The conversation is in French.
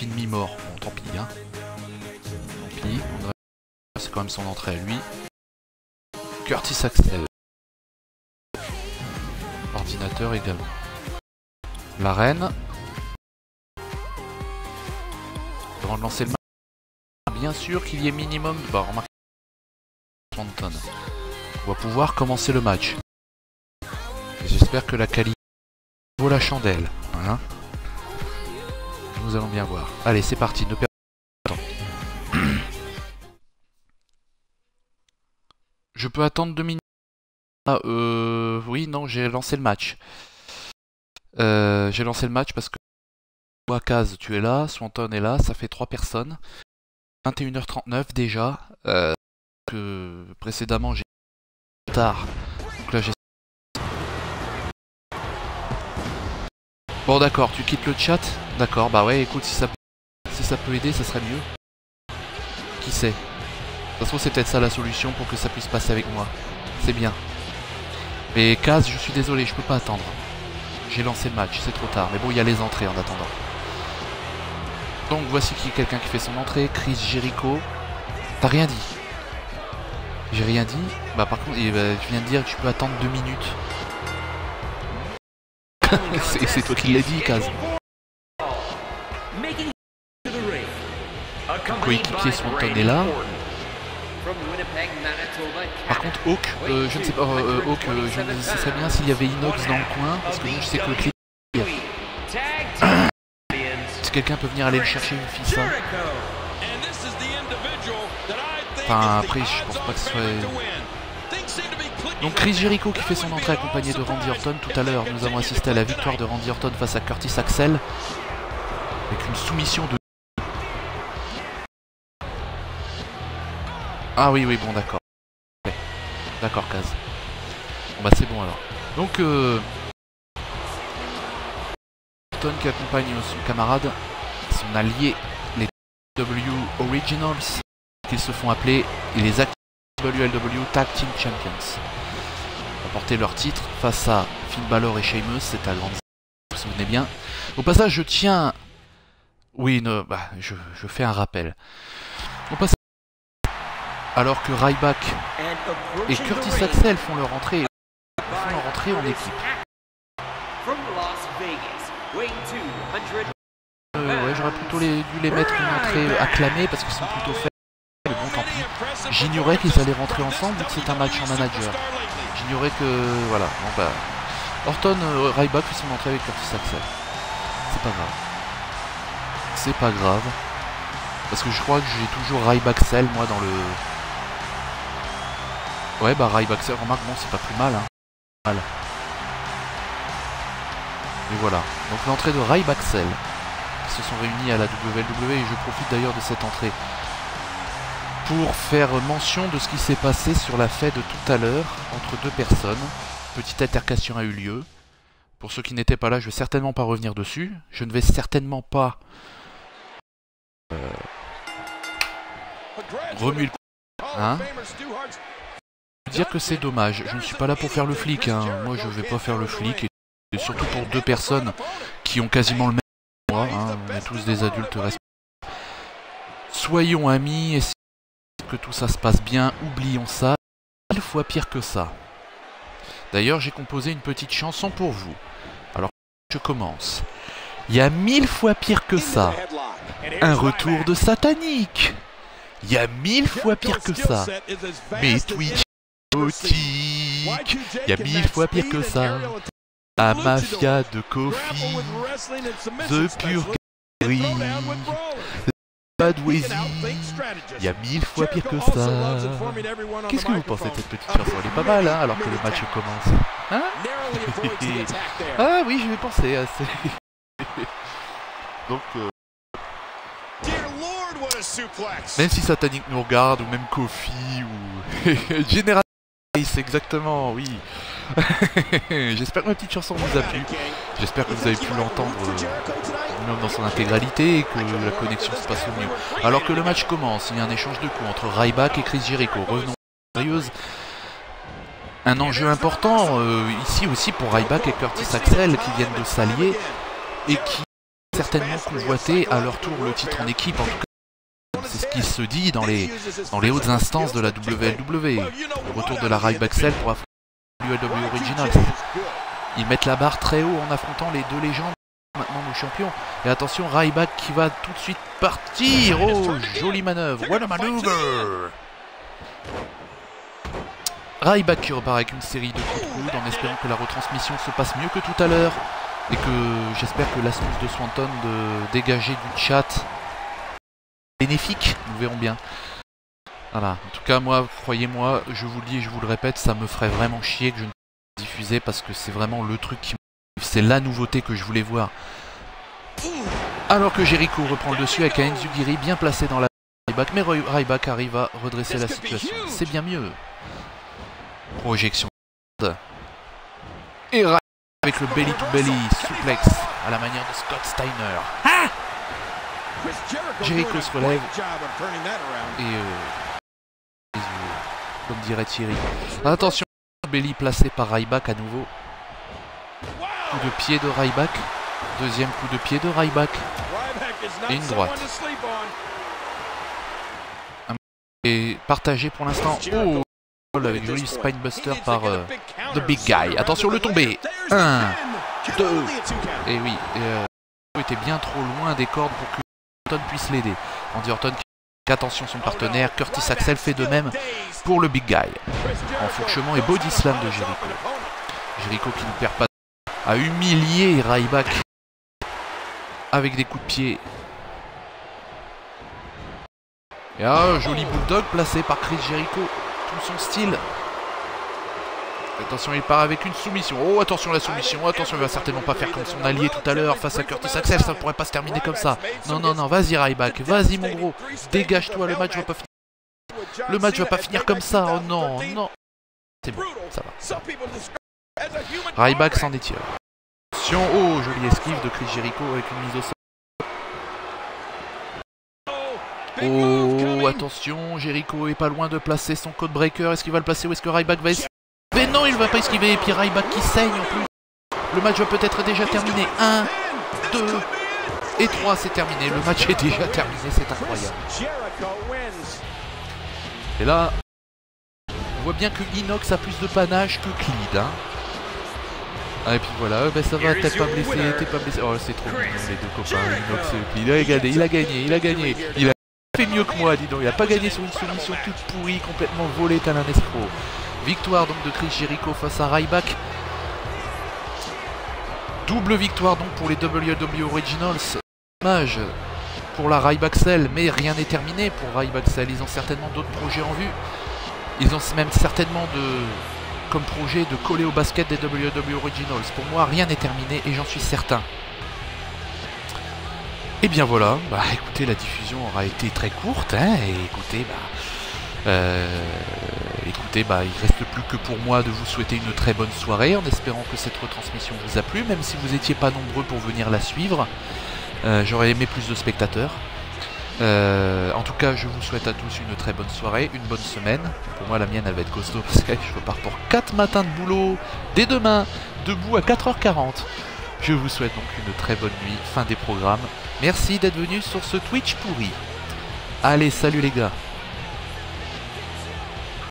Morphine mi-mort. Bon, tant pis, hein. Tant pis. C'est quand même son entrée à lui. Curtis Axel. Ordinateur également. La reine. Avant de lancer le match, bien sûr qu'il y ait minimum. Bah, remarquez. Swanton. On va pouvoir commencer le match. J'espère que la qualité vaut la chandelle. Hein, nous allons bien voir. Allez, c'est parti. Ne perdez pas de temps. Je peux attendre 2 minutes. Ah, oui, non, j'ai lancé le match. J'ai lancé le match parce que Kaz, tu es là, Swanton est là, ça fait 3 personnes. 21h39 déjà. Que précédemment j'ai tard. Donc là j'ai. Bon d'accord, tu quittes le chat. D'accord, bah ouais, écoute, si ça peut aider, ça serait mieux. Qui sait? De toute façon, c'est peut-être ça la solution pour que ça puisse passer avec moi. C'est bien. Mais Kaz, je suis désolé, je peux pas attendre. J'ai lancé le match, c'est trop tard. Mais bon, il y a les entrées en attendant. Donc voici quelqu'un qui fait son entrée. Chris Jericho. T'as rien dit? J'ai rien dit? Bah par contre, je viens de dire que tu peux attendre 2 minutes. C'est toi qui l'as dit, Kaz. Ton coéquipier Swanton est là. Par contre, Hawk, je ne sais pas, Hawk, ce serait bien s'il y avait Inox dans le coin, parce que je sais que le clip. Si quelqu'un peut venir aller le chercher, une fille ça. Enfin, après, je pense pas que ce soit. Donc, Chris Jericho qui fait son entrée accompagné de Randy Orton. Tout à l'heure, nous avons assisté à la victoire de Randy Orton face à Curtis Axel. Avec une soumission de. Ah oui, oui, bon, d'accord. Ouais. D'accord, Kaz. Bon, bah, c'est bon alors. Donc, Orton qui accompagne son camarade, son allié, les W Originals, qu'ils se font appeler les WLW Tag Team Champions. Porter leur titre face à Finn Balor et Sheamus, c'est à grande. Vous vous souvenez bien. Au passage, je tiens. Oui, non, bah, je fais un rappel. Au passage, alors que Ryback et Curtis Axel font leur entrée en équipe. Ouais, j'aurais plutôt dû les mettre une entrée acclamée parce qu'ils sont plutôt faibles. Mais bon, tant pis. J'ignorais qu'ils allaient rentrer ensemble vu que c'est un match en manager. J'ignorais que. Voilà. Bon, bah. Orton, Ryback fait son entrée avec Curtis Axel. C'est pas grave. C'est pas grave. Parce que je crois que j'ai toujours Ryback Axel, moi, dans le. Ouais, bah, Ryback Axel, remarque, bon, c'est pas plus mal, hein. Mal. Et voilà. Donc, l'entrée de Ryback Axel. Qui se sont réunis à la WWE, et je profite d'ailleurs de cette entrée pour faire mention de ce qui s'est passé sur la fête de tout à l'heure entre 2 personnes. Petite altercation a eu lieu. Pour ceux qui n'étaient pas là, je vais certainement pas revenir dessus. Je ne vais certainement pas remuer le coup. Hein, dire que c'est dommage. Je ne suis pas là pour faire le flic. Hein. Moi, je vais pas faire le flic. Et surtout pour 2 personnes qui ont quasiment le même que moi. Hein. On est tous des adultes responsables. Soyons amis et que tout ça se passe bien, oublions ça, 1000 fois pire que ça. D'ailleurs, j'ai composé une petite chanson pour vous. Alors, je commence. Il y a 1000 fois pire que ça. Un retour de satanique. Il y a 1000 fois pire que ça. Mais Twitch gothique. Il y a 1000 fois pire que ça. La mafia de Kofi. The Purgatory. Badwazy, il y a 1000 fois pire que ça. Qu'est-ce que vous pensez de cette petite chanson? Elle est pas mal, hein, alors que le match commence. Hein? Ah oui, je vais penser à ça. Donc, même si Satanic nous regarde, ou même Kofi, ou General Ice, exactement, oui. J'espère que ma petite chanson vous a plu. J'espère que vous avez pu l'entendre dans son intégralité et que la connexion se passe au mieux. Alors que le match commence, il y a un échange de coups entre Ryback et Chris Jericho. Revenons sérieuse. Un enjeu important ici aussi pour Ryback et Curtis Axel qui viennent de s'allier et qui certainement convoiter à leur tour le titre en équipe, en tout cas. C'est ce qui se dit dans les hautes instances de la WLW. Le retour de la Ryback Cell pour affronter la WLW Originals. Ils mettent la barre très haut en affrontant les deux légendes, maintenant nos champions. Et attention, Ryback qui va tout de suite partir. Oh, jolie manœuvre. What a maneuver! Ryback qui repart avec une série de coups de coude en espérant que la retransmission se passe mieux que tout à l'heure. Et que j'espère que l'astuce de Swanton de dégager du chat bénéfique, nous verrons bien. Voilà, en tout cas moi, croyez-moi, je vous le dis et je vous le répète, ça me ferait vraiment chier que je ne puisse pas diffuser parce que c'est vraiment le truc qui me... C'est la nouveauté que je voulais voir. Alors que Jericho reprend le dessus avec un Enzugiri bien placé dans la Ryback, mais Ryback arrive à redresser la situation. C'est bien mieux. Projection. Et Ryback avec le belly to belly suplex à la manière de Scott Steiner. Ah! Jericho se relève et comme dirait Thierry. Attention, belly placé par Ryback à nouveau. Coup de pied de Ryback. Deuxième coup de pied de Ryback. Et une droite. Et partagé pour l'instant. Oh, avec joli spinebuster par The Big Guy. Attention le tombé. 1, 2. Et oui, était bien trop loin des cordes pour que Orton puisse l'aider. Randy Orton qui attention son partenaire. Curtis Axel fait de même pour le Big Guy. Enfourchement et body slam de Jericho. Jericho qui ne perd pas à humilier Ryback avec des coups de pied. Et un joli bulldog placé par Chris Jericho. Tout son style. Attention, il part avec une soumission. Oh, attention la soumission. Attention, il va certainement pas faire comme son allié tout à l'heure face à Curtis Axel. Ça ne pourrait pas se terminer comme ça. Non, non, non. Vas-y Ryback. Vas-y mon gros. Dégage-toi. Le match va pas finir. Le match va pas finir comme ça. Oh non, non. C'est bon. Ça va. Ryback s'en étire. Attention. Oh, jolie esquive de Chris Jericho avec une mise au sol. Oh, attention, Jericho est pas loin de placer son code breaker. Est-ce qu'il va le placer ou est-ce que Ryback va esquiver? Mais non, il va pas esquiver. Et puis Ryback qui saigne en plus. Le match va peut-être déjà terminé. 1, 2 et 3, c'est terminé. Le match est déjà terminé, c'est incroyable. Et là, on voit bien que Inox a plus de panache que Clid. Hein. Ah, et puis voilà, ben ça va, t'es pas blessé, Oh, c'est trop mignon les deux copains, Inox et Clid. Il a gagné. Il a fait mieux que moi, dis donc. Il a pas gagné sur une soumission toute pourrie, complètement volée, tel un escroc. Victoire donc de Chris Jericho face à Ryback. Double victoire donc pour les WWE Originals. Dommage pour la Ryback Cell, mais rien n'est terminé pour Ryback Cell. Ils ont certainement d'autres projets en vue. Ils ont même certainement comme projet de coller au basket des WWE Originals. Pour moi, rien n'est terminé et j'en suis certain. Et bien voilà, bah écoutez, la diffusion aura été très courte, hein, et écoutez, il reste plus que pour moi de vous souhaiter une très bonne soirée, en espérant que cette retransmission vous a plu, même si vous n'étiez pas nombreux pour venir la suivre. J'aurais aimé plus de spectateurs. En tout cas, je vous souhaite à tous une très bonne soirée, une bonne semaine. Pour moi, la mienne, elle va être costaud, parce que je repars pour 4 matins de boulot, dès demain, debout à 4h40. Je vous souhaite donc une très bonne nuit, fin des programmes. Merci d'être venus sur ce Twitch pourri. Allez, salut les gars.